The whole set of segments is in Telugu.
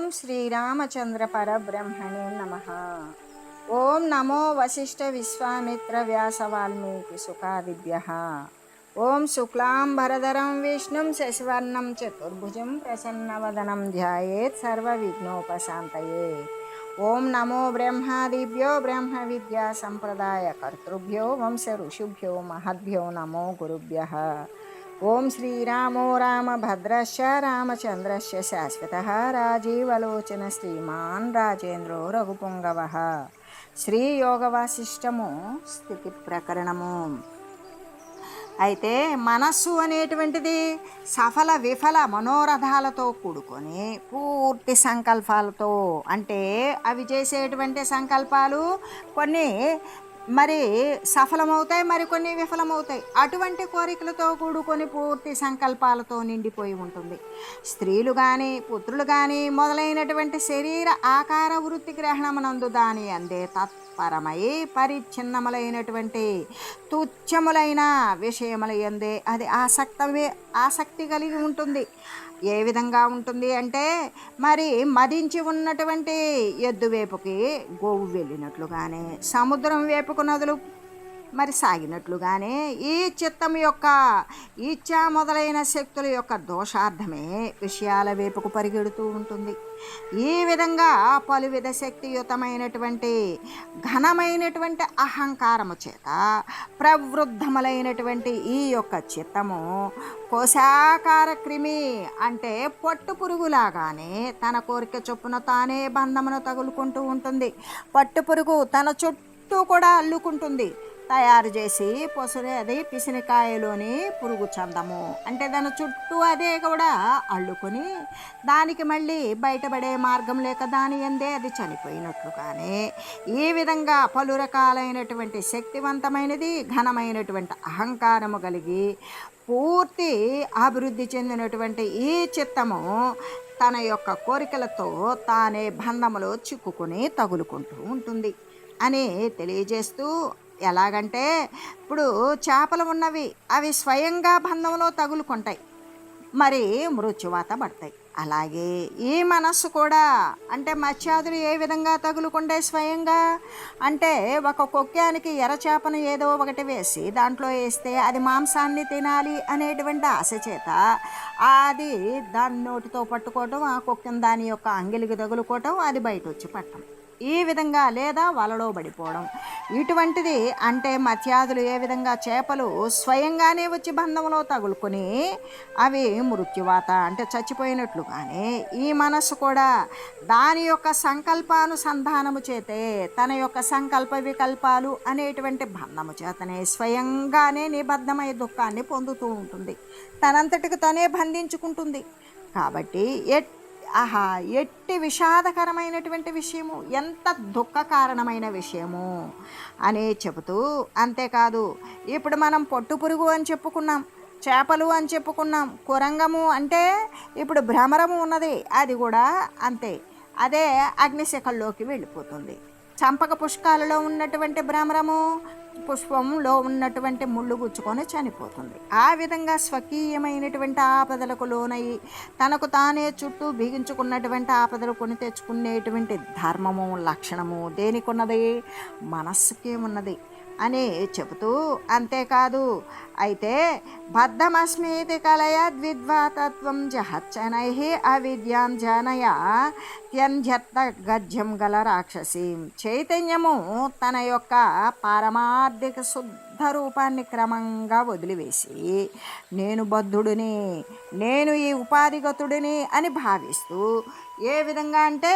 ఓం శ్రీరామచంద్ర పరబ్రహ్మణే నమః. ఓం నమో వశిష్ఠ విశ్వామిత్ర వ్యాస వాల్మీకి సుఖాదిభ్యః. ఓం శుక్లాంబరధరం విష్ణుం శశివర్ణం చతుర్భుజం ప్రసన్నవదనం ధ్యాయేత్ సర్వవిఘ్నోపశాంతయే. ఓం నమో బ్రహ్మాదిభ్యో బ్రహ్మ విద్యా సంప్రదాయ కర్తృభ్యో వంశ ఋషిభ్యో మహద్భ్యో నమో గురుభ్యః. ఓం శ్రీరామో రామభద్రశ్చ రామచంద్రశ్చ శాశ్వతః రాజీవలోచన శ్రీమాన్ రాజేంద్రో రఘుపుంగవః. శ్రీ యోగవాసిష్టము స్థితి ప్రకరణము. అయితే మనస్సు అనేటువంటిది సఫల విఫల మనోరథాలతో కూడుకొని పూర్తి సంకల్పాలతో, అంటే అవి చేసేటువంటి సంకల్పాలు కొన్ని మరి సఫలమవుతాయి, మరికొన్ని విఫలమవుతాయి. అటువంటి కోరికలతో కూడుకొని పూర్తి సంకల్పాలతో నిండిపోయి ఉంటుంది. స్త్రీలు కానీ పుత్రులు కానీ మొదలైనటువంటి శరీర ఆకార వృత్తి గ్రహణమునందు దాని అందే తత్పరమై పరిచ్ఛిన్నములైనటువంటి తుచ్చములైన విషయముల యందే అది ఆసక్తి కలిగి ఉంటుంది. ఏ విధంగా ఉంటుంది అంటే, మరి మదించి ఉన్నటువంటి ఎద్దు వైపుకి గోవు వెళ్ళినట్లుగానే, సముద్రం వైపుకు నదులు మరి సాగినట్లుగానే ఈ చిత్తం యొక్క ఇచ్చా మొదలైన శక్తుల యొక్క దోషార్థమే విషయాల వైపుకు పరిగెడుతూ ఉంటుంది. ఈ విధంగా పలువిధ శక్తియుతమైనటువంటి ఘనమైనటువంటి అహంకారము చేత ప్రవృద్ధములైనటువంటి ఈ యొక్క చిత్తము కోశాకార క్రిమి, అంటే పట్టు పురుగులాగానే తన కోరిక చొప్పున తానే బంధమును తగులుకుంటూ ఉంటుంది. పట్టు పురుగు తన చుట్టూ కూడా అల్లుకుంటుంది. తయారు చేసి అది పిసినికాయలోని పురుగు చందము, అంటే దాని చుట్టూ అదే కూడా అల్లుకొని దానికి మళ్ళీ బయటపడే మార్గం లేక దాని ఎందే అది చనిపోయినట్లుగానే ఈ విధంగా పలు రకాలైనటువంటి శక్తివంతమైనది ఘనమైనటువంటి అహంకారము కలిగి పూర్తి అభివృద్ధి చెందినటువంటి ఈ చిత్తము తన యొక్క కోరికలతో తానే బంధములో చిక్కుకొని తగులుకుంటూ ఉంటుంది అని తెలియజేస్తూ, ఎలాగంటే ఇప్పుడు చేపలు ఉన్నవి, అవి స్వయంగా బంధంలో తగులుకుంటాయి, మరి మృత్యువాత పడతాయి. అలాగే ఈ మనస్సు కూడా, అంటే మత్స్యాదులు ఏ విధంగా తగులుకుంటే స్వయంగా, అంటే ఒక కొక్కానికి ఎర్రచేపను ఏదో ఒకటి వేసి దాంట్లో వేస్తే అది మాంసాన్ని తినాలి అనేటువంటి ఆశ చేత అది దాని నోటితో పట్టుకోవటం, ఆ కొక్కెను దాని యొక్క అంగిలికి తగులుకోవటం, అది బయట వచ్చి పట్టడం, ఈ విధంగా లేదా వలలో పడిపోవడం ఇటువంటిది. అంటే మత్స్యాదులు ఏ విధంగా చేపలు స్వయంగానే వచ్చి బంధంలో తగులుకొని అవి మృత్యువాత, అంటే చచ్చిపోయినట్లుగానే ఈ మనస్సు కూడా దాని యొక్క సంకల్పానుసంధానము చేతే, తన యొక్క సంకల్ప వికల్పాలు అనేటువంటి బంధము చేతనే స్వయంగానే నిబద్ధమై దుఃఖాన్ని పొందుతూ ఉంటుంది, తనంతటికి తనే బంధించుకుంటుంది. కాబట్టి ఎట్టి విషాదకరమైనటువంటి విషయము, ఎంత దుఃఖ కారణమైన విషయము అని చెబుతూ, అంతేకాదు ఇప్పుడు మనం పొట్టు పురుగు అని చెప్పుకున్నాం, చేపలు అని చెప్పుకున్నాం, కురంగము అంటే ఇప్పుడు భ్రమరము ఉన్నది, అది కూడా అంతే, అదే అగ్నిశిఖల్లోకి వెళ్ళిపోతుంది. చంపక పుష్పాలలో ఉన్నటువంటి భ్రమరము పుష్పంలో ఉన్నటువంటి ముళ్ళు గుచ్చుకొని చనిపోతుంది. ఆ విధంగా స్వకీయమైనటువంటి ఆపదలకు లోనై తనకు తానే చుట్టూ బిగించుకున్నటువంటి ఆపదలు కొని తెచ్చుకునేటువంటి ధర్మము లక్షణము దేనికున్నది? మనస్సుకే ఉన్నది అని చెబుతూ, అంతేకాదు అయితే బద్ధమస్మీతి కలయ ద్విద్వాతత్వం జహచ్చనై అవిద్యాం జానయ త్యంధ్యత్త గద్యం గల రాక్షసి. చైతన్యము తన యొక్క పారమార్థిక శుద్ధ రూపాన్ని క్రమంగా వదిలివేసి నేను బద్ధుడిని, నేను ఈ ఉపాధిగతుడిని అని భావిస్తూ, ఏ విధంగా అంటే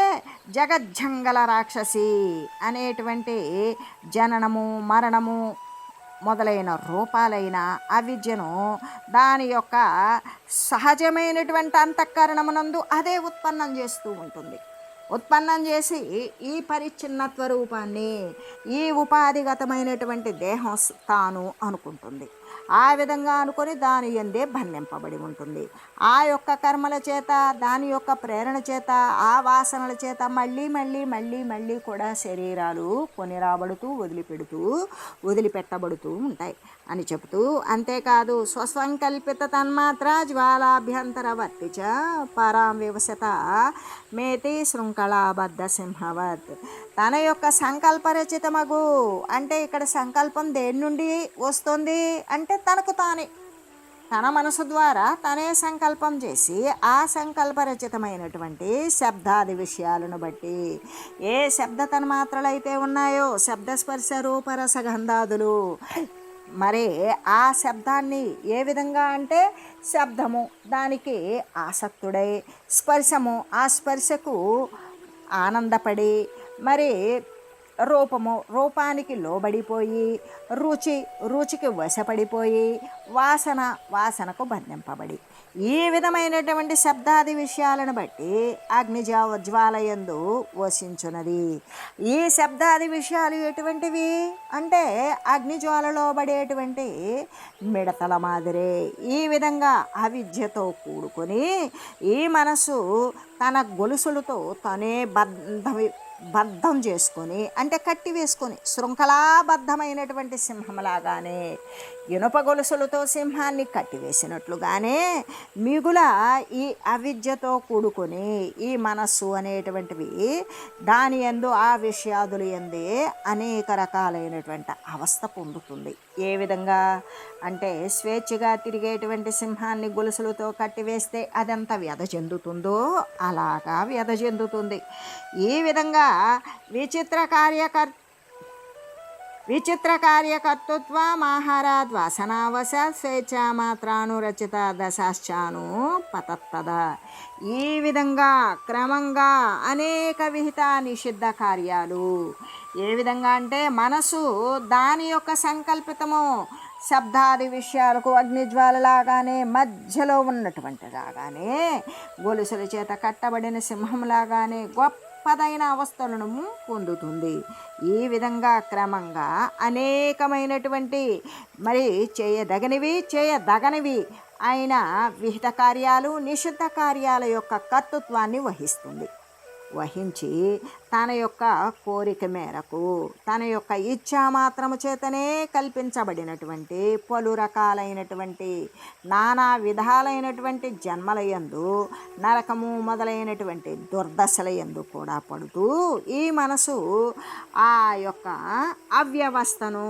జగజ్జంగల రాక్షసి అనేటువంటి జననము మరణము మొదలైన రూపాలైన అవిద్యను దాని యొక్క సహజమైనటువంటి అంతఃకరణమునందు అదే ఉత్పన్నం చేస్తూ ఉంటుంది. ఉత్పన్నం చేసి ఈ పరిచ్ఛిన్నత్వ రూపాన్ని, ఈ ఉపాధిగతమైనటువంటి దేహం తాను అనుకుంటుంది. ఆ విధంగా అనుకొని దాని యందే బంధింపబడి ఉంటుంది. ఆ యొక్క కర్మల చేత, దాని యొక్క ప్రేరణ చేత, ఆ వాసనల చేత మళ్ళీ మళ్ళీ మళ్ళీ మళ్ళీ కూడా శరీరాలు కొని రాబడుతూ వదిలిపెట్టబడుతూ ఉంటాయి అని చెబుతూ, అంతేకాదు స్వసంకల్పిత తన్మాత్ర జ్వాలాభ్యంతరవర్తి చ పరాం వివసత మేతి శృంఖలాబద్ధ సింహవత్. తన యొక్క సంకల్పరచితమగు, అంటే ఇక్కడ సంకల్పం దేని నుండి వస్తుంది అంటే తనకు తానే, తన మనసు ద్వారా తనే సంకల్పం చేసి ఆ సంకల్పరచితమైనటువంటి శబ్దాది విషయాలను బట్టి ఏ శబ్ద తన్మాత్రలు అయితే ఉన్నాయో, శబ్దస్పర్శ రూపరసగంధాదులు, మరి ఆ శబ్దాన్ని ఏ విధంగా అంటే శబ్దము దానికి ఆసక్తుడై, స్పర్శము ఆ స్పర్శకు ఆనందపడి, మరి రూపానికి లోబడిపోయి, రుచికి వశపడిపోయి, వాసనకు బంధింపబడి, ఈ విధమైనటువంటి శబ్దాది విషయాలను బట్టి జ్వాలయందు వసించున్నది. ఈ శబ్దాది విషయాలు ఎటువంటివి అంటే అగ్నిజ్వాలలో పడేటువంటి మిడతల మాదిరే. ఈ విధంగా అవిద్యతో కూడుకొని ఈ మనసు తన గొలుసులతో తనే బద్ధం చేసుకొని, అంటే కట్టి వేసుకొని, శృంఖలాబద్ధమైనటువంటి సింహంలాగానే ఇనుప గొలుసులతో సింహాన్ని కట్టివేసినట్లుగానే మిగుల ఈ అవిద్యతో కూడుకొని ఈ మనస్సు అనేటువంటివి దాని యందు ఆ విషయాదులు ఎందే అనేక రకాలైనటువంటి అవస్థ పొందుతుంది. ఏ విధంగా అంటే స్వేచ్ఛగా తిరిగేటువంటి సింహాన్ని గొలుసులతో కట్టివేస్తే అదెంత వ్యధ చెందుతుందో అలాగా వ్యధ చెందుతుంది. ఈ విధంగా విచిత్ర కార్యకర్తృత్వ ఆహారాద్ వాసనావశాత్ స్వేచ్ఛామాత్రానురచిత దశాశ్చాను పతత్తద. ఈ విధంగా క్రమంగా అనేక విహిత నిషిద్ధ కార్యాలు, ఏ విధంగా అంటే మనసు దాని యొక్క సంకల్పితము శబ్దాది విషయాలకు అగ్నిజ్వాలలాగానే మధ్యలో ఉన్నటువంటిలాగానే, గొలుసుల చేత కట్టబడిన సింహంలాగానే గొప్పదైన అవస్థలను పొందుతుంది. ఈ విధంగా క్రమంగా అనేకమైనటువంటి మరి చేయదగనివి అయిన విహిత కార్యాలు, నిషిద్ధ కార్యాల యొక్క కర్తృత్వాన్ని వహించి తన యొక్క కోరిక మేరకు, తన యొక్క ఇచ్ఛామాత్రము చేతనే కల్పించబడినటువంటి పలు రకాలైనటువంటి నానా విధాలైనటువంటి జన్మలయందు, నరకము మొదలైనటువంటి దుర్దశలయందు కూడా పడుతూ ఈ మనసు ఆ యొక్క అవ్యవస్థను,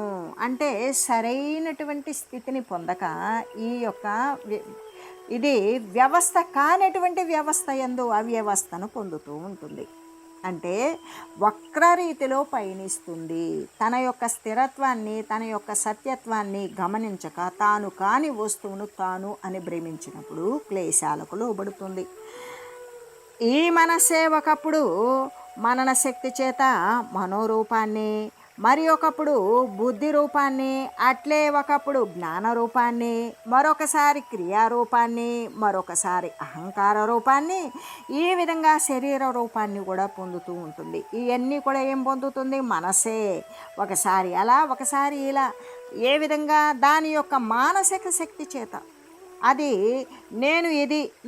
అంటే సరైనటువంటి స్థితిని పొందక ఈ యొక్క ఇది వ్యవస్థ కానటువంటి వ్యవస్థ యందు అవ్యవస్థను పొందుతూ ఉంటుంది. అంటే వక్రరీతిలో పయనిస్తుంది. తన యొక్క స్థిరత్వాన్ని, తన యొక్క సత్యత్వాన్ని గమనించక తాను కాని వస్తువును తాను అని భ్రమించినప్పుడు క్లేశాలకు లోబడుతుంది. ఈ మనస్సే ఒకప్పుడు మనన శక్తి చేత మనోరూపాన్ని, మరి ఒకప్పుడు బుద్ధి రూపాన్ని, అట్లే ఒకప్పుడు జ్ఞాన రూపాన్ని, మరొకసారి క్రియారూపాన్ని, మరొకసారి అహంకార రూపాన్ని, ఈ విధంగా శరీర రూపాన్ని కూడా పొందుతూ ఉంటుంది. ఇవన్నీ కూడా ఏం పొందుతుంది? మనసే. ఒకసారి అలా, ఒకసారి ఇలా, ఏ విధంగా దాని యొక్క మానసిక శక్తి చేత అది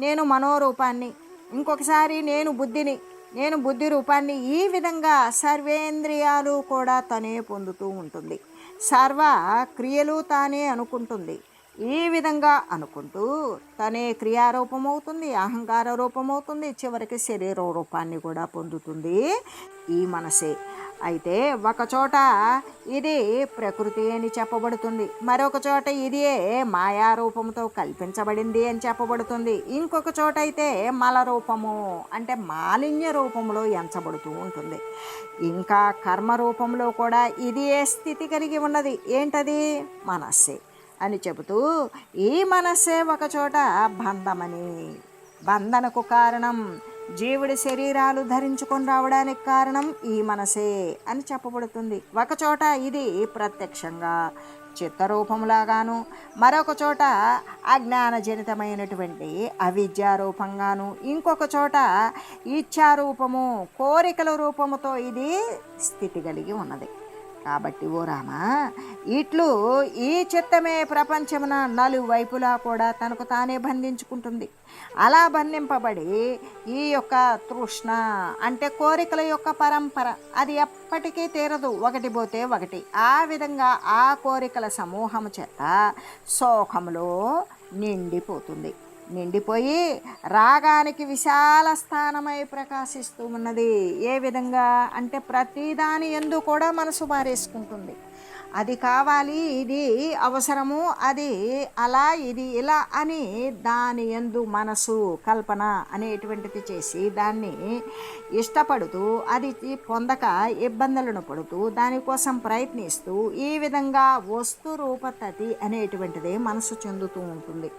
నేను మనోరూపాన్ని, ఇంకొకసారి నేను బుద్ధి రూపాన్ని, ఈ విధంగా సర్వేంద్రియాలు కూడా తనే పొందుతూ ఉంటుంది. సర్వ క్రియలు తానే అనుకుంటుంది. ఈ విధంగా అనుకుంటూ తనే క్రియారూపమవుతుంది, అహంకార రూపమవుతుంది, చివరికి శరీర రూపాన్ని కూడా పొందుతుంది ఈ మనసే. అయితే ఒకచోట ఇది ప్రకృతి అని చెప్పబడుతుంది, మరొక చోట ఇదే మాయారూపంతో కల్పించబడింది అని చెప్పబడుతుంది, ఇంకొక చోట అయితే మల రూపము అంటే మాలిన్య రూపంలో ఎంచబడుతూ ఉంటుంది. ఇంకా కర్మ రూపంలో కూడా ఇది ఏ స్థితి కలిగి ఉన్నది? ఏంటది? మనస్సే అని చెబుతూ ఈ మనస్సే ఒకచోట బంధనకు కారణం, జీవుడి శరీరాలు ధరించుకొని రావడానికి కారణం ఈ మనసే అని చెప్పబడుతుంది. ఒకచోట ఇది ప్రత్యక్షంగా చిత్తరూపంలాగాను, మరొక చోట అజ్ఞానజనితమైనటువంటి అవిద్యారూపంగాను, ఇంకొక చోట ఇచ్ఛారూపము కోరికల రూపముతో ఇది స్థితి కలిగి ఉన్నది. కాబట్టి ఓ రామ, ఇట్లు ఈ చిత్తమే ప్రపంచమున నలువైపులా కూడా తనకు తానే బంధించుకుంటుంది. అలా బంధింపబడి ఈ యొక్క తృష్ణ అంటే కోరికల యొక్క పరంపర అది ఎప్పటికీ తీరదు, ఒకటి పోతే ఒకటి. ఆ విధంగా ఆ కోరికల సమూహము చేత శోకములో నిండిపోతుంది. నిండిపోయి రాగానికి విశాల స్థానమై ప్రకాశిస్తూ ఉన్నది. ఏ విధంగా అంటే ప్రతిదాని యందు కూడా మనసు మారేసుకుంటుంది. అది కావాలి, ఇది అవసరము, అది అలా, ఇది ఇలా అని దాని యందు మనసు కల్పన అనేటువంటిది చేసి దాన్ని ఇష్టపడుతూ అది పొందక ఇబ్బందులను పడుతూ దానికోసం ప్రయత్నిస్తూ ఈ విధంగా వస్తు రూపతతి అనేటువంటిది మనసు చెందుతూ ఉంటుంది.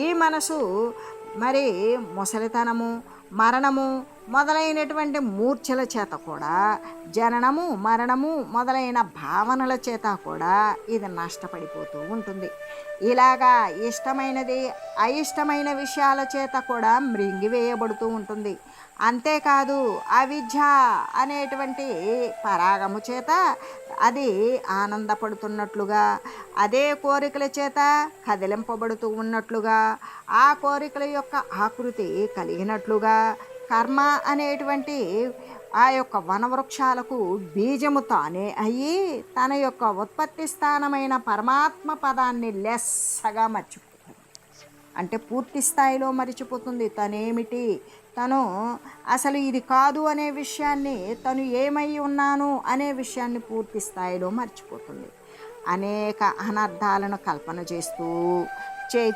ఈ మనసు మరి ముసలితనము, మరణము మొదలైనటువంటి మూర్ఛల చేత కూడా, జననము మరణము మొదలైన భావనల చేత కూడా ఇది నష్టపడిపోతూ ఉంటుంది. ఇలాగా ఇష్టమైనది అయిష్టమైన విషయాల చేత కూడా మృంగివేయబడుతూ ఉంటుంది. అంతేకాదు అవిద్య అనేటువంటి పరాగము చేత అది ఆనందపడుతున్నట్లుగా, అదే కోరికల చేత కదిలింపబడుతూ ఉన్నట్లుగా, ఆ కోరికల యొక్క ఆకృతి కలిగినట్లుగా, కర్మ అనేటువంటి ఆ యొక్క వనవృక్షాలకు బీజము తానే అయ్యి తన యొక్క ఉత్పత్తి స్థానమైన పరమాత్మ పదాన్ని లెస్సగా మర్చిపోతుంది. అంటే పూర్తి స్థాయిలో మరిచిపోతుంది తనేమిటి, తను అసలు ఇది కాదు అనే విషయాన్ని, తను ఏమై ఉన్నాను అనే విషయాన్ని పూర్తి స్థాయిలో మర్చిపోతుంది. అనేక అనర్థాలను కల్పన చేస్తూ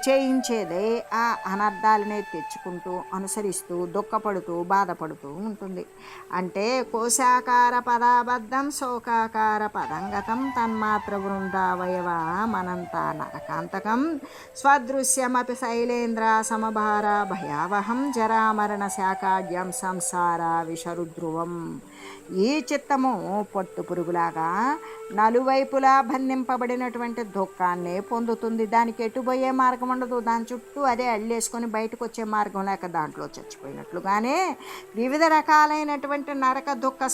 చేయించేదే ఆ అనర్థాలనే తెచ్చుకుంటూ అనుసరిస్తూ దుఃఖపడుతూ బాధపడుతూ ఉంటుంది. అంటే కోశాకార పదాబద్ధం శోకాకార పదంగతం తన్మాత్ర వృందావయవ మనంత నరకాంతకం స్వదృశ్యమపి శైలేంద్ర సమభార భయావహం జరామరణ శాకాడ్యం సంసార విషరుధ్రువం. ఈ చిత్తము పొట్టు పురుగులాగా నలువైపులా బంధింపబడినటువంటి దుఃఖాన్ని పొందుతుంది. దానికి ఎటుపోయే మార్గం ఉండదు. దాని చుట్టూ అదే అల్లేసుకొని బయటకు వచ్చే మార్గం లేక దాంట్లో చచ్చిపోయినట్లుగానే వివిధ రకాలైనటువంటి నరక దుఃఖ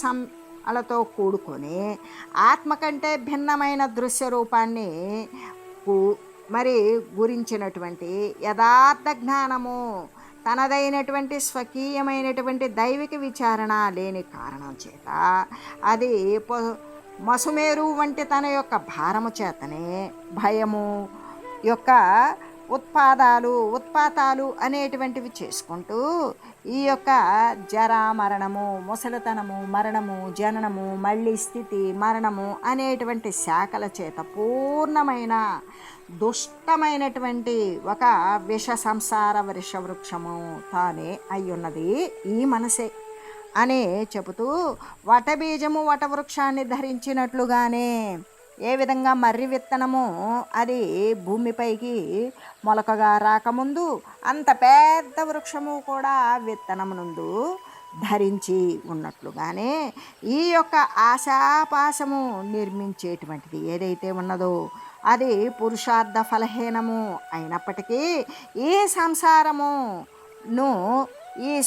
అలతో కూడుకొని ఆత్మ కంటే భిన్నమైన దృశ్య రూపాన్ని మరి గురించినటువంటి యథార్థ జ్ఞానము తనదైనటువంటి స్వకీయమైనటువంటి దైవిక విచారణ లేని కారణం చేత అది మసుమేరు వంటి తన యొక్క భారము చేతనే భయము యొక్క ఉత్పాతాలు అనేటువంటివి చేసుకుంటూ ఈ యొక్క జరా మరణము, ముసలితనము, మరణము, జననము, మళ్ళీ స్థితి, మరణము అనేటువంటి శాఖల చేత పూర్ణమైన దుష్టమైనటువంటి ఒక విష సంసార వృక్షము తానే అయ్యున్నది ఈ మనసే అని చెబుతూ వటబీజము వటవృక్షాన్ని ధరించినట్లుగానే ఏ విధంగా మర్రి విత్తనము అది భూమిపైకి మొలకగా రాకముందు అంత పెద్ద వృక్షము కూడా విత్తనమునందు ధరించి ఉన్నట్లుగానే ఈ యొక్క ఆశాపాశము నిర్మించేటువంటిది ఏదైతే ఉన్నదో అది పురుషార్థ ఫలహీనము అయినప్పటికీ ఈ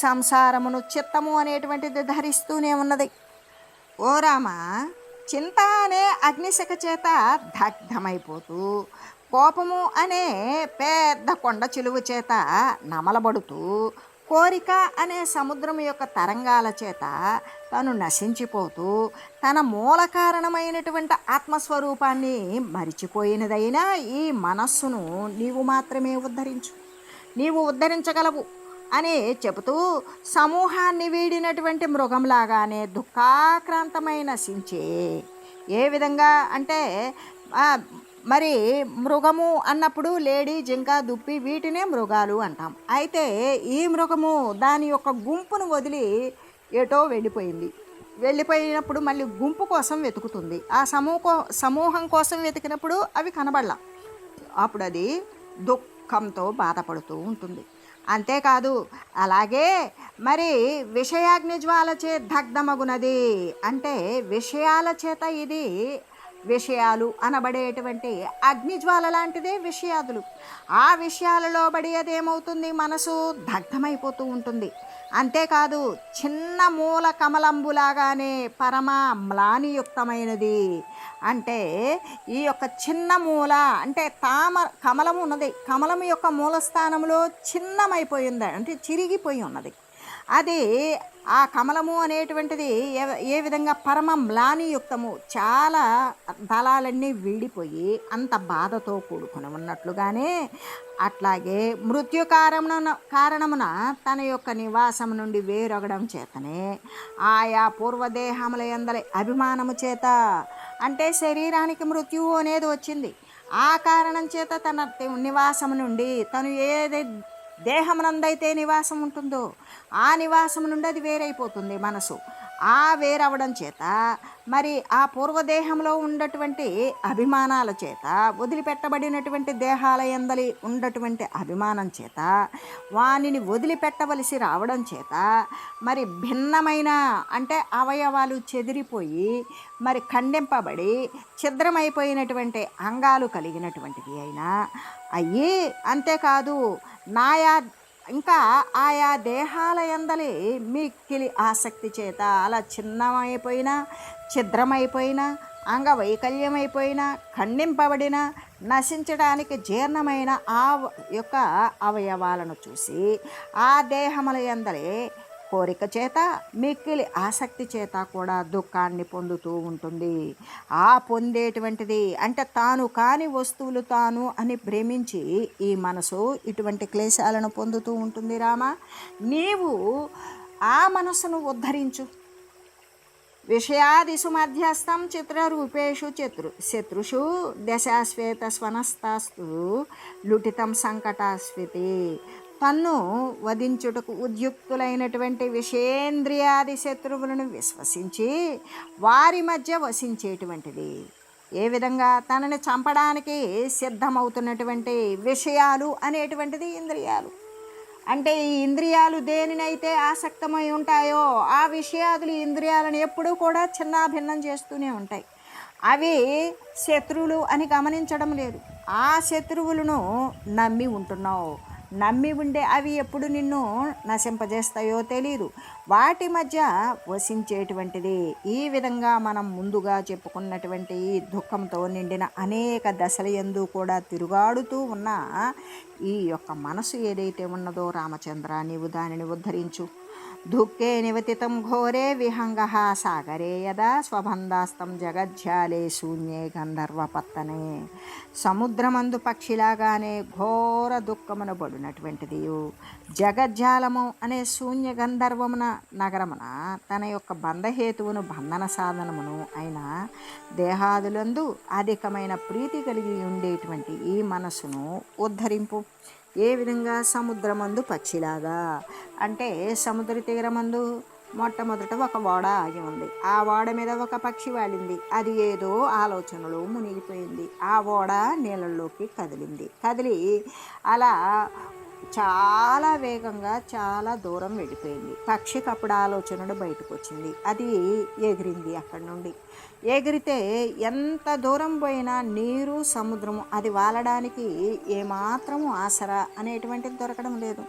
సంసారమును చిత్తము అనేటువంటిది ధరిస్తూనే ఉన్నది. ఓ రామ, చింత అనే అగ్నిశిఖ చేత దగ్ధమైపోతూ, కోపము అనే పెద్ద కొండ చిలువ చేత నమలబడుతూ, కోరిక అనే సముద్రం యొక్క తరంగాల చేత తను నశించిపోతూ, తన మూల కారణమైనటువంటి ఆత్మస్వరూపాన్ని మరిచిపోయినదైనా ఈ మనస్సును నీవు మాత్రమే నీవు ఉద్ధరించగలవు అని చెబుతూ సమూహాన్ని వీడినటువంటి మృగంలాగానే దుఃఖాక్రాంతమైన నశించే. ఏ విధంగా అంటే మరి మృగము అన్నప్పుడు లేడీ, జింక, దుప్పి వీటినే మృగాలు అంటాం. అయితే ఈ మృగము దాని యొక్క గుంపును వదిలి ఏటో వెళ్ళిపోయినప్పుడు మళ్ళీ గుంపు కోసం వెతుకుతుంది. ఆ సమూహం కోసం వెతికినప్పుడు అవి కనబడలా, అప్పుడు అది దుఃఖంతో బాధపడుతూ ఉంటుంది. అంతేకాదు అలాగే మరి విషయాగ్ని జ్వాలచే దగ్ధమగునది అంటే విషయాల చేత ఇది విషయాలు అనబడేటువంటి అగ్నిజ్వాల లాంటిదే విషయాదులు. ఆ విషయాలలో బడి అదేమవుతుంది, మనసు దగ్ధమైపోతూ ఉంటుంది. అంతేకాదు చిన్న మూల కమలంబులాగానే పరమ మ్లానియుక్తమైనది. అంటే ఈ యొక్క చిన్న మూల అంటే కమలం ఉన్నది, కమలం యొక్క మూల స్థానంలో చిన్నమైపోయింది, అంటే చిరిగిపోయి ఉన్నది. అది ఆ కమలము అనేటువంటిది ఏ విధంగా పరమ మ్లానియుక్తము, చాలా దళాలన్నీ వీడిపోయి అంత బాధతో కూడుకుని ఉన్నట్లుగానే, అట్లాగే మృత్యు కారణమున తన యొక్క నివాసం నుండి వేరొగడం చేతనే ఆయా పూర్వదేహముల యందలి అభిమానము చేత, అంటే శరీరానికి మృత్యువు అనేది వచ్చింది, ఆ కారణం చేత తన నివాసం నుండి తను ఏదైతే దేహమునందైతే నివాసం ఉంటుందో ఆ నివాసం నుండి అది వేరైపోతుంది మనసు. ఆ వేరవడం చేత మరి ఆ పూర్వదేహంలో ఉన్నటువంటి అభిమానాల చేత, వదిలిపెట్టబడినటువంటి దేహాల యందలి ఉన్నటువంటి అభిమానం చేత, వానిని వదిలిపెట్టవలసి రావడం చేత మరి భిన్నమైన అంటే అవయవాలు చెదిరిపోయి మరి ఖండింపబడి ఛిద్రమైపోయినటువంటి అంగాలు కలిగినటువంటివి అయినా అయ్యి, అంతేకాదు ఇంకా ఆయా దేహాల యందలి మిక్కిలి ఆసక్తి చేత అలా చిన్నమైపోయినా, ఛిద్రమైపోయినా, అంగవైకల్యమైపోయినా, ఖండింపబడిన, నశించడానికి జీర్ణమైన ఆ యొక్క అవయవాలను చూసి ఆ దేహముల యందలి కోరిక చేత, మిక్కిలి ఆసక్తి చేత కూడా దుఃఖాన్ని పొందుతూ ఉంటుంది. ఆ పొందేటువంటిది అంటే తాను కాని వస్తువులు తాను అని భ్రమించి ఈ మనసు ఇటువంటి క్లేశాలను పొందుతూ ఉంటుంది. రామా, నీవు ఆ మనసును ఉద్ధరించు. విషయాదిషు మధ్యస్థం చిత్రరూపేషు శత్రుషు దశాశ్వేత స్వనస్తాస్తు లుటితం సంకటాస్వితి. తన్ను వధించుటకు ఉద్యుక్తులైనటువంటి విషేంద్రియాది శత్రువులను విశ్వసించి వారి మధ్య వసించేటువంటిది. ఏ విధంగా తనని చంపడానికి సిద్ధమవుతున్నటువంటి విషయాలు అనేటువంటిది ఇంద్రియాలు. అంటే ఈ ఇంద్రియాలు దేనినైతే ఆసక్తమై ఉంటాయో ఆ విషయాదులు ఇంద్రియాలను ఎప్పుడూ కూడా చిన్నాభిన్నం చేస్తూనే ఉంటాయి. అవి శత్రువులు అని గమనించడం లేదు. ఆ శత్రువులను నమ్మి ఉంటున్నావు. నమ్మి ఉండే అవి ఎప్పుడు నిన్ను నశింపజేస్తాయో తెలియదు. వాటి మధ్య వసించేటువంటిది. ఈ విధంగా మనం ముందుగా చెప్పుకున్నటువంటి ఈ దుఃఖంతో నిండిన అనేక దశల యందు కూడా తిరుగాడుతూ ఉన్న ఈ యొక్క మనసు ఏదైతే ఉన్నదో రామచంద్ర, నీవు దానిని ఉద్ధరించు. దుఃఖే నివతితం ఘోరే విహంగ సాగరే యదా స్వబంధాస్తం జగజ్జాలే శూన్యే గంధర్వపత్తనే. సముద్రమందు పక్షిలాగానే ఘోర దుఃఖమున పడినటువంటిది జగజ్జాలము అనే శూన్య గంధర్వమున నగరమున తన యొక్క బంధహేతువును, బంధన సాధనమును అయిన దేహాదులందు అధికమైన ప్రీతి కలిగి ఉండేటువంటి ఈ మనసును ఉద్ధరింపు. ఏ విధంగా? సముద్రమందు పక్షిలాగా. అంటే సముద్ర తీరమందు మొట్టమొదట ఒక ఓడ ఆగి ఉంది. ఆ ఓడ మీద ఒక పక్షి వాలింది. అది ఏదో ఆలోచనలో మునిగిపోయింది. ఆ ఓడ నీళ్ళల్లోకి కదిలి అలా చాలా వేగంగా చాలా దూరం వెళ్ళిపోయింది. పక్షికి అప్పుడు ఆలోచనలు బయటకు వచ్చింది. అది ఎగిరింది. అక్కడి నుండి ఎగిరితే ఎంత దూరం పోయినా నీరు, సముద్రము అది వాలడానికి ఏమాత్రము ఆసరా అనేటువంటిది దొరకడం లేదు.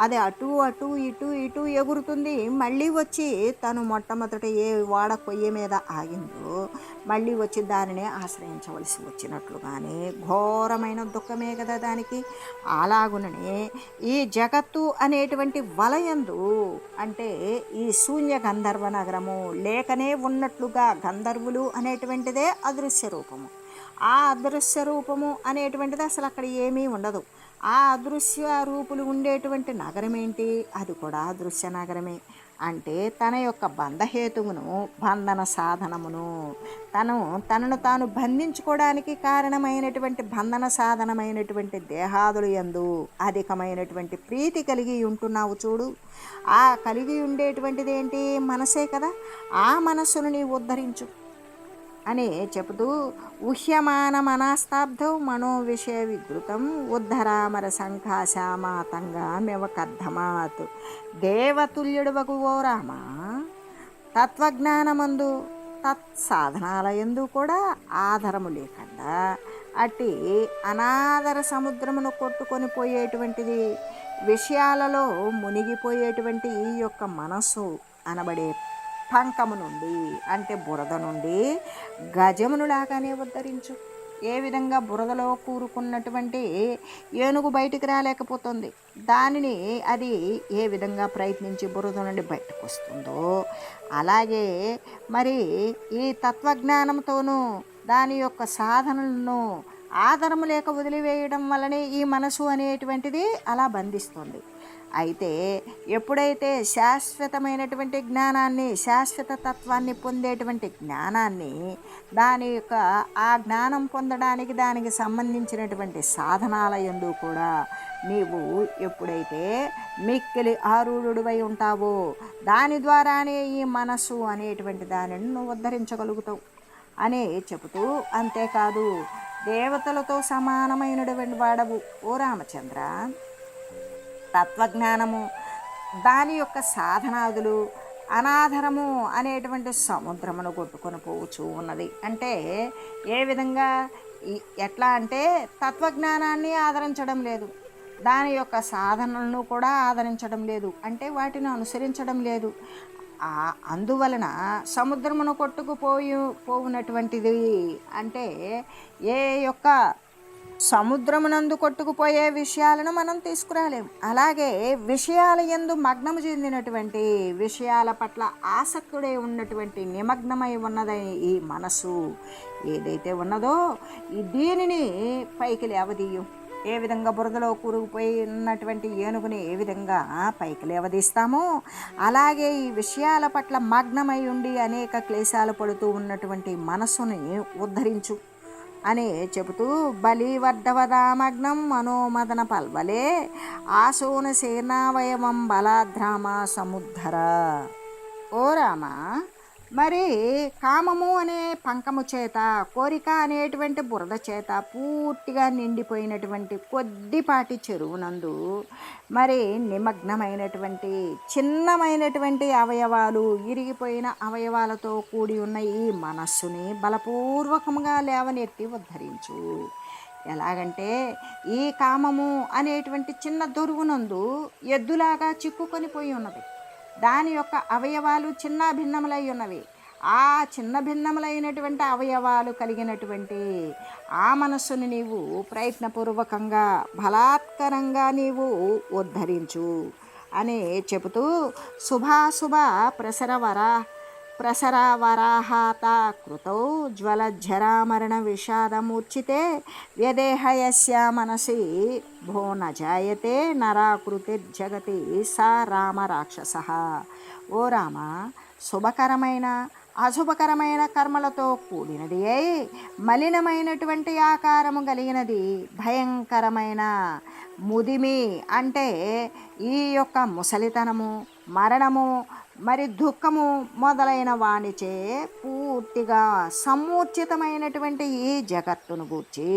అది అటు అటు ఇటు ఇటు ఎగురుతుంది. మళ్ళీ వచ్చి తను మొట్టమొదట ఏ వాడ కొయ్య మీద ఆగిందో మళ్ళీ వచ్చి దానినే ఆశ్రయించవలసి వచ్చినట్లుగానే ఘోరమైన దుఃఖమే కదా దానికి. అలాగుననే ఈ జగత్తు అనేటువంటి వలయందు అంటే ఈ శూన్య గంధర్వ నగరము లేకనే ఉన్నట్లుగా గంధర్వులు అనేటువంటిదే అదృశ్య రూపము. ఆ అదృశ్య రూపము అనేటువంటిది అసలు అక్కడ ఏమీ ఉండదు. ఆ అదృశ్య రూపులు ఉండేటువంటి నగరం ఏంటి? అది కూడా అదృశ్య నగరమే. అంటే తన యొక్క బంధహేతువును, బంధన సాధనమును, తనను తాను బంధించుకోవడానికి కారణమైనటువంటి బంధన సాధనమైనటువంటి దేహాదులు యందు అధికమైనటువంటి ప్రీతి కలిగి ఉంటున్నావు చూడు. ఆ కలిగి ఉండేటువంటిది ఏంటి? మనసే కదా. ఆ మనస్సును నీవు ఉద్ధరించు అని చెబుతూ ఉహ్యమాన మనాస్తాబ్ధౌ మనోవిషయ విద్రుతం ఉద్ధరామర సంఖాశామాతంగా మెవకర్ధమాత్. దేవతుల్యుడు వగువో రామ, తత్వజ్ఞానమందు తత్సాధనాలయందు కూడా ఆధారము లేకుండా అట్టి అనాదర సముద్రమును కొట్టుకొని పోయేటువంటిది విషయాలలో మునిగిపోయేటువంటి ఈ యొక్క మనస్సు అనబడే పంకము నుండి అంటే బురద నుండి గజమునులాగానే ఉద్ధరించు. ఏ విధంగా బురదలో కూరుకున్నటువంటి ఏనుగు బయటికి రాలేకపోతుంది, దానిని అది ఏ విధంగా ప్రయత్నించి బురద నుండి బయటకు వస్తుందో అలాగే మరి ఈ తత్వజ్ఞానంతోనూ దాని యొక్క సాధనలను ఆధారము లేక వదిలివేయడం వల్లనే ఈ మనసు అనేటువంటిది అలా బంధిస్తుంది. అయితే ఎప్పుడైతే శాశ్వతమైనటువంటి జ్ఞానాన్ని, శాశ్వత తత్వాన్ని పొందేటువంటి జ్ఞానాన్ని, దాని యొక్క ఆ జ్ఞానం పొందడానికి దానికి సంబంధించినటువంటి సాధనాల యందు కూడా నీవు ఎప్పుడైతే మిక్కిలి ఆరూఢుడివై ఉంటావో దాని ద్వారానే ఈ మనస్సు అనేటువంటి దానిని నువ్వు ఉద్ధరించగలుగుతావు అని చెబుతూ, అంతేకాదు దేవతలతో సమానమైనటువంటి వాడవు ఓ రామచంద్ర. తత్వజ్ఞానము దాని యొక్క సాధనాదులు అనాధరము అనేటువంటి సముద్రమును కొట్టుకొని పోవచ్చు ఉన్నది. అంటే ఏ విధంగా ఎట్లా అంటే తత్వజ్ఞానాన్ని ఆదరించడం లేదు, దాని యొక్క సాధనలను కూడా ఆదరించడం లేదు, అంటే వాటిని అనుసరించడం లేదు. అందువలన సముద్రమును పోవునటువంటిది అంటే ఏ యొక్క సముద్రమునందు కొట్టుకుపోయే విషయాలను మనం తీసుకురాలేము. అలాగే విషయాల యందు మగ్నము చెందినటువంటి విషయాల పట్ల ఆసక్తుడై ఉన్నటువంటి నిమగ్నమై ఉన్నదని ఈ మనసు ఏదైతే ఉన్నదో దీనిని పైకి లేవదీయు. ఏ విధంగా బురదలో కూరుకుపోయి ఉన్నటువంటి ఏనుగుని ఏ విధంగా పైకి లేవదీస్తామో అలాగే ఈ విషయాల పట్ల మగ్నమై ఉండి అనేక క్లేశాలు పడుతూ ఉన్నటువంటి మనస్సుని ఉద్ధరించు అని చెబుతూ, బలివర్ధవదామగ్నం మనోమదన పల్వలే ఆశోన సేనావయవం బలాద్రామ సముద్ధర. ఓ రామ, మరి కామము అనే పంకము చేత, కోరిక అనేటువంటి బురద చేత పూర్తిగా నిండిపోయినటువంటి కొద్దిపాటి చెరువునందు మరి నిమగ్నమైనటువంటి చిన్నమైనటువంటి అవయవాలు, ఇరిగిపోయిన అవయవాలతో కూడి ఉన్న ఈ మనస్సుని బలపూర్వకంగా లేవనెత్తి ఉద్ధరించు. ఎలాగంటే ఈ కామము అనేటువంటి చిన్న దొరువునందు ఎద్దులాగా చిక్కుకొని పోయి ఉన్నది. దాని యొక్క అవయవాలు చిన్న భిన్నములై ఉన్నవి. ఆ చిన్న భిన్నములైనటువంటి అవయవాలు కలిగినటువంటి ఆ మనస్సుని నీవు ప్రయత్నపూర్వకంగా బలాత్కరంగా నీవు ఉద్ధరించు అని చెబుతూ, శుభాశుభ ప్రసరవరాహాత కృతౌ జ్వలజ్జరామరణ విషాదమూర్చితే వ్యదేహయస్య మనసి భో నజాయతే నరాకృతిర్జగతి సా రామ రాక్షస. ఓ రామ, శుభకరమైన అశుభకరమైన కర్మలతో కూడినది అయి మలినమైనటువంటి ఆకారము కలిగినది భయంకరమైన ముదిమి అంటే ఈ యొక్క ముసలితనము, మరణము, మరి దుఃఖము మొదలైన వానిచే పూర్తిగా సమ్మూర్ఛితమైనటువంటి ఈ జగత్తును గూర్చి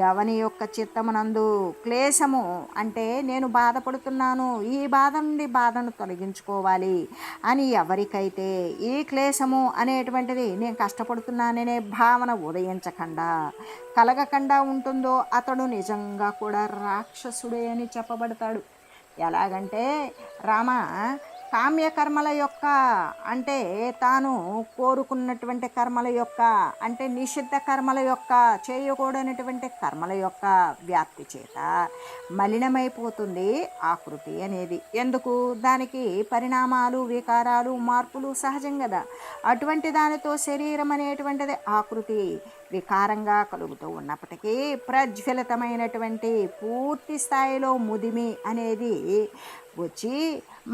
ఎవని యొక్క చిత్తమునందు క్లేశము అంటే నేను బాధపడుతున్నాను, ఈ బాధ నుండి బాధను తొలగించుకోవాలి అని ఎవరికైతే ఈ క్లేశము అనేటువంటిది నేను కష్టపడుతున్నాననే భావన ఉదయించకుండా కలగకుండా ఉంటుందో అతడు నిజంగా కూడా రాక్షసుడే అని చెప్పబడతాడు. ఎలాగంటే రామ, కామ్యకర్మల యొక్క అంటే తాను కోరుకున్నటువంటి కర్మల యొక్క అంటే నిషిద్ధ కర్మల యొక్క చేయకూడనటువంటి కర్మల యొక్క వ్యాప్తి చేత మలినమైపోతుంది ఆకృతి అనేది. ఎందుకు? దానికి పరిణామాలు, వికారాలు, మార్పులు సహజం కదా. అటువంటి దానితో శరీరం అనేటువంటిది ఆకృతి వికారంగా కలుగుతూ ఉన్నప్పటికీ ప్రజ్వలితమైనటువంటి పూర్తి స్థాయిలో ముదిమి అనేది వచ్చి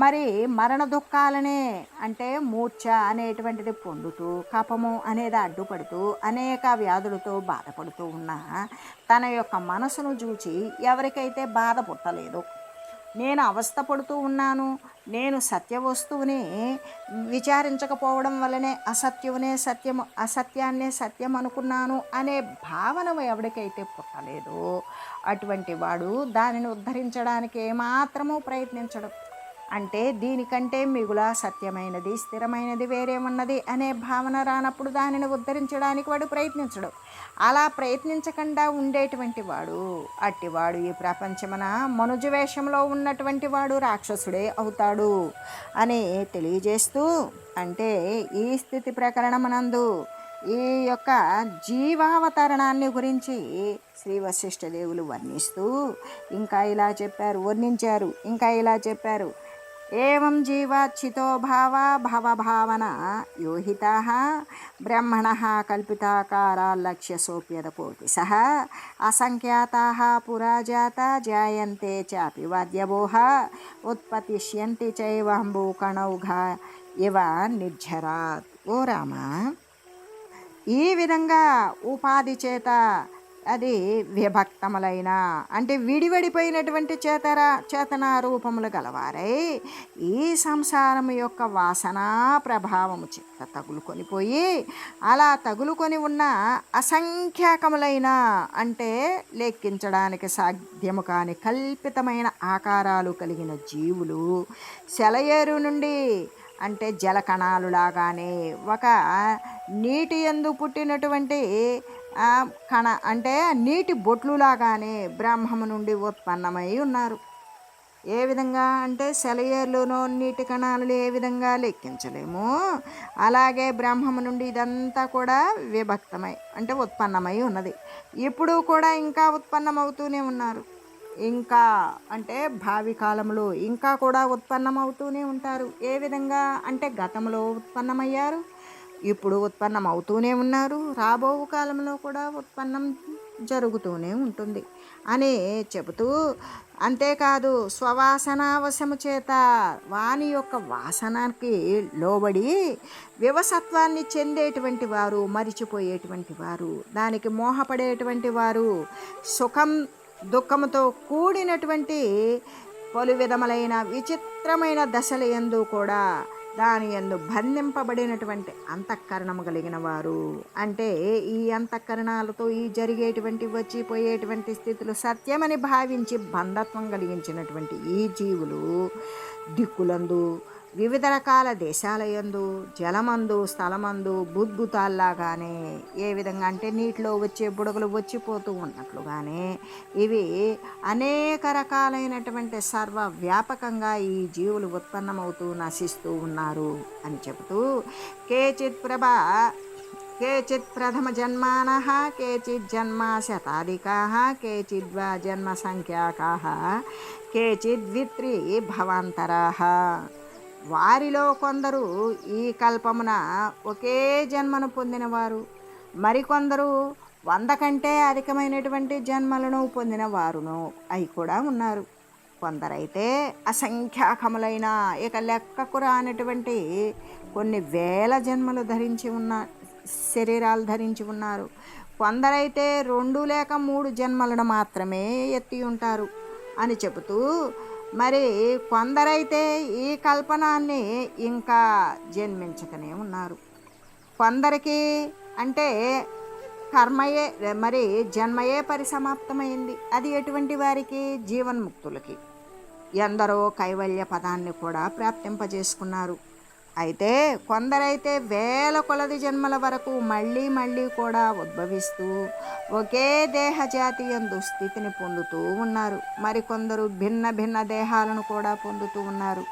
మరి మరణ దుఃఖాలనే అంటే మూర్ఛ అనేటువంటిది పొందుతూ కపము అనేది అడ్డుపడుతూ అనేక వ్యాధులతో బాధపడుతూ ఉన్న తన యొక్క మనసును చూచి ఎవరికైతే బాధ పుట్టలేదు, నేను అవస్థపడుతూ ఉన్నాను, నేను సత్య వస్తువుని విచారించకపోవడం వల్లనే అసత్యమునే సత్యము, అసత్యాన్నే సత్యం అనుకున్నాను అనే భావన ఎవరికైతే పుట్టలేదో అటువంటి వాడు దానిని ఉద్ధరించడానికి ఏమాత్రమూ ప్రయత్నించడం. అంటే దీనికంటే మిగుల సత్యమైనది స్థిరమైనది వేరేమున్నది అనే భావన రానప్పుడు దానిని ఉద్ధరించడానికి వాడు ప్రయత్నించడు. అలా ప్రయత్నించకుండా ఉండేటువంటి వాడు అట్టివాడు ఈ ప్రపంచమున మనుజ వేషంలో ఉన్నటువంటి వాడు రాక్షసుడే అవుతాడు అని తెలియజేస్తూ, అంటే ఈ స్థితి ప్రకరణమునందు ఈ యొక్క జీవావతరణాన్ని గురించి శ్రీ వశిష్ఠదేవులు వర్ణించారు. ఇంకా ఇలా చెప్పారు. ఏవం జీవాచ్చితో భవభావన యోహితా బ్రహ్మణ కల్పితాకారా లక్ష్యసోప్యదకోటిశః అసంఖ్యాతాః పురాజాతా జాయంతే చాపి వాద్యవోః ఉత్పతిష్యంతి చైవాంబూకణౌఘా ఇవ నిర్ఝరాత్. ఓ రామ, ఈ విధంగా ఉపాధి చేత అది విభక్తములైన అంటే విడివడిపోయినటువంటి చేతన రూపములు గలవారై ఈ సంసారం యొక్క వాసనా ప్రభావము చేత తగులుకొనిపోయి అలా తగులుకొని ఉన్న అసంఖ్యాకములైన అంటే లెక్కించడానికి సాధ్యము కాని కల్పితమైన ఆకారాలు కలిగిన జీవులు సెలయేరు నుండి అంటే జలకణాలు లాగానే ఒక నీటి యందు పుట్టినటువంటి కణ అంటే నీటి బొట్లులాగానే బ్రహ్మము నుండి ఉత్పన్నమై ఉన్నారు. ఏ విధంగా అంటే సెలయేరులోనో నీటి కణాలు ఏ విధంగా లెక్కించలేము, అలాగే బ్రహ్మము నుండి ఇదంతా కూడా విభక్తమై అంటే ఉత్పన్నమై ఉన్నది. ఇప్పుడు కూడా ఇంకా ఉత్పన్నమవుతూనే ఉన్నారు. ఇంకా అంటే భావి కాలంలో ఇంకా కూడా ఉత్పన్నమవుతూనే ఉంటారు. ఏ విధంగా అంటే గతంలో ఉత్పన్నమయ్యారు, ఇప్పుడు ఉత్పన్నం అవుతూనే ఉన్నారు, రాబో కాలంలో కూడా ఉత్పన్నం జరుగుతూనే ఉంటుంది అని చెబుతూ, అంతేకాదు స్వవాసనావశము చేత వాని యొక్క వాసనకి లోబడి వివసత్వాన్ని చెందేటువంటి వారు, మరిచిపోయేటువంటి వారు, దానికి మోహపడేటువంటి వారు, సుఖం దుఃఖముతో కూడినటువంటి పలు విధములైన విచిత్రమైన దశల యందు కూడా దాని యందు బంధింపబడినటువంటి అంతఃకరణము కలిగిన వారు. అంటే ఈ అంతఃకరణాలతో ఈ జరిగేటువంటి వచ్చిపోయేటువంటి స్థితులు సత్యమని భావించి బంధత్వం కలిగించినటువంటి ఈ జీవులు దిక్కులందు వివిధ రకాల దేశాల యందు జలమందు స్థలమందు బుద్భుతాల్లాగానే ఏ విధంగా అంటే నీటిలో వచ్చే బుడగలు వచ్చిపోతూ ఉన్నట్లుగానే ఇవి అనేక రకాలైనటువంటి సర్వవ్యాపకంగా ఈ జీవులు ఉత్పన్నమవుతూ నశిస్తూ ఉన్నారు అని చెబుతూ, కేచిత్ ప్రథమ జన్మానః కేచిత్ జన్మ శతాధికాః కేచిద్వా జన్మ సంఖ్యాకాః కేచిద్విత్రీ భవాంతరాః. వారిలో కొందరు ఈ కల్పమున ఒకే జన్మను పొందినవారు, మరికొందరు 100 కంటే అధికమైనటువంటి జన్మలను పొందిన వారును అయి కూడా ఉన్నారు. కొందరైతే అసంఖ్యాకములైన ఇక లెక్కకు రానటువంటి కొన్ని వేల జన్మలు శరీరాలు ధరించి ఉన్నారు. కొందరైతే 2 లేక 3 జన్మలను మాత్రమే ఎత్తి ఉంటారు అని చెబుతూ, మరి కొందరైతే ఈ కల్పనాన్ని ఇంకా జన్మించకనే ఉన్నారు. కొందరికి అంటే కర్మయే మరి జన్మయే పరిసమాప్తమైంది. అది ఎటువంటి వారికి? జీవన్ముక్తులకి. ఎందరో కైవల్య పదాన్ని కూడా ప్రాప్తింపజేసుకున్నారు. అయితే కొందరైతే వేల కొలది జన్మల వరకు మళ్ళీ మళ్ళీ కూడా ఉద్భవిస్తూ ఒకే దేహజాతి యందు స్థితిని పొందుతూ ఉన్నారు. మరికొందరు భిన్న భిన్న దేహాలను కూడా పొందుతూ ఉన్నారు.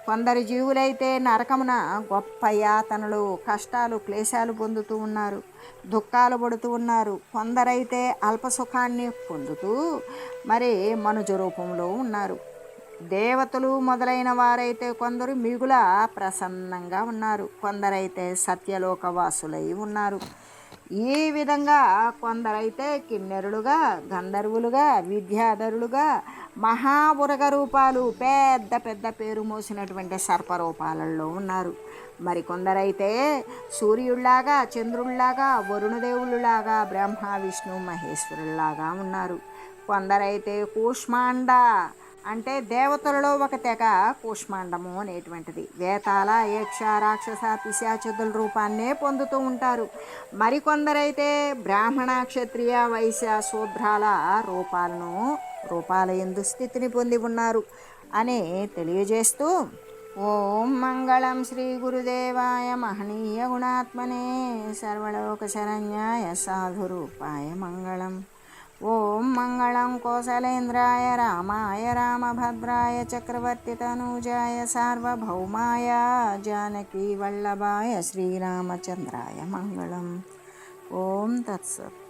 కొందరు జీవులైతే నరకమున గొప్ప యాతనలు, కష్టాలు, క్లేశాలు పొందుతూ ఉన్నారు, దుఃఖాలు పడుతూ ఉన్నారు. కొందరైతే అల్పసుఖాన్ని పొందుతూ మరి మనుజ రూపంలో ఉన్నారు. దేవతలు మొదలైన వారైతే కొందరు మిగుల ప్రసన్నంగా ఉన్నారు, కొందరైతే సత్యలోకవాసులై ఉన్నారు. ఈ విధంగా కొందరైతే కిన్నెరులుగా, గంధర్వులుగా, విద్యాధరులుగా, మహాబురగ రూపాలు, పెద్ద పెద్ద పేరు మోసినటువంటి సర్పరూపాలలో ఉన్నారు. మరికొందరైతే సూర్యుల్లాగా, చంద్రుల్లాగా, వరుణదేవులాగా, బ్రహ్మ విష్ణు మహేశ్వరుల్లాగా ఉన్నారు. కొందరైతే కూష్మాండ అంటే దేవతలలో ఒక తెగ కూష్మాండము అనేటువంటిది వేతాల, యక్ష, రాక్షస, పిశాచుల రూపాన్నే పొందుతూ ఉంటారు. మరికొందరైతే బ్రాహ్మణ, క్షత్రియ, వైశ్య, శూద్రాల రూపాల యందు స్థితిని పొంది ఉన్నారు. అని తెలియజేస్తూ ఓం మంగళం శ్రీ గురుదేవాయ మహనీయ గుణాత్మనే సర్వలోక శరణ్యాయ సాధురూపాయ మంగళం. ఓం మంగళం కోసలేంద్రాయ రామాయ రామభద్రాయ చక్రవర్తి తనూజాయ సార్వభౌమాయ జానకీ వల్లభాయ శ్రీరామచంద్రాయ మంగళం. ఓం తత్సత్.